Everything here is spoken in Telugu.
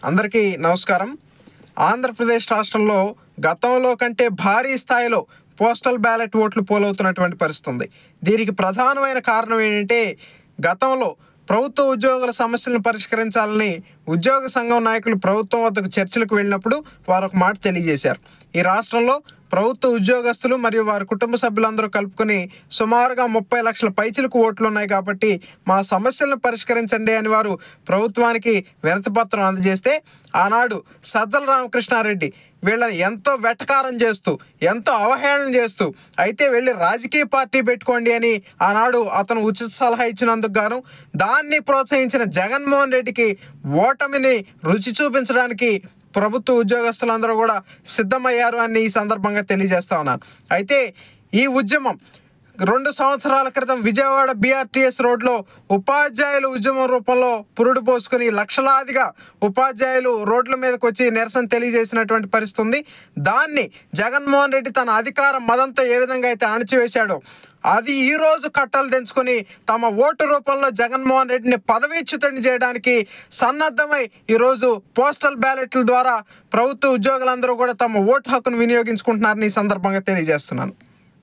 అందరికీ నమస్కారం. ఆంధ్రప్రదేశ్ రాష్ట్రంలో గతంలో కంటే భారీ స్థాయిలో పోస్టల్ బ్యాలెట్ ఓట్లు పోలవుతున్నటువంటి పరిస్థితి ఉంది. దీనికి ప్రధానమైన కారణం ఏంటంటే, గతంలో ప్రభుత్వ ఉద్యోగుల సమస్యలను పరిష్కరించాలని ఉద్యోగ సంఘం నాయకులు ప్రభుత్వం వద్దకు చర్చలకు వెళ్ళినప్పుడు వారు ఒక మాట తెలియజేశారు. ఈ రాష్ట్రంలో ప్రభుత్వ ఉద్యోగస్తులు మరియు వారి కుటుంబ సభ్యులందరూ కలుపుకొని సుమారుగా 30 లక్షల పైచిలకు ఓట్లు ఉన్నాయి కాబట్టి మా సమస్యలను పరిష్కరించండి అని వారు ప్రభుత్వానికి వినతిపత్రం అందజేస్తే, ఆనాడు సజ్జల రామకృష్ణారెడ్డి వీళ్ళని ఎంతో వెటకారం చేస్తూ, ఎంతో అవహేళన చేస్తూ, అయితే వెళ్ళి రాజకీయ పార్టీ పెట్టుకోండి అని ఆనాడు అతను ఉచిత సలహా ఇచ్చినందుకు గాను దాన్ని ప్రోత్సహించిన జగన్మోహన్ రెడ్డికి ఓటమిని రుచి చూపించడానికి ప్రభుత్వ ఉద్యోగస్తులందరూ కూడా సిద్ధమయ్యారు అని ఈ సందర్భంగా తెలియజేస్తా ఉన్నాను. అయితే ఈ ఉద్యమం 2 సంవత్సరాల క్రితం విజయవాడ BRTS రోడ్లో ఉపాధ్యాయులు ఉద్యమం రూపంలో పురుడు పోసుకుని లక్షలాదిగా ఉపాధ్యాయులు రోడ్ల మీదకి వచ్చి నిరసన తెలియజేసినటువంటి పరిస్థితి ఉంది. దాన్ని జగన్మోహన్ రెడ్డి తన అధికార మదంతో ఏ విధంగా అయితే అణచివేశాడో, అది ఈరోజు కట్టలు తెంచుకొని తమ ఓటు రూపంలో జగన్మోహన్ రెడ్డిని పదవీచ్యుతుడిని చేయడానికి సన్నద్ధమై ఈరోజు పోస్టల్ బ్యాలెట్ల ద్వారా ప్రభుత్వ ఉద్యోగులందరూ కూడా తమ ఓటు హక్కును వినియోగించుకుంటున్నారని ఈ సందర్భంగా తెలియజేస్తున్నాను.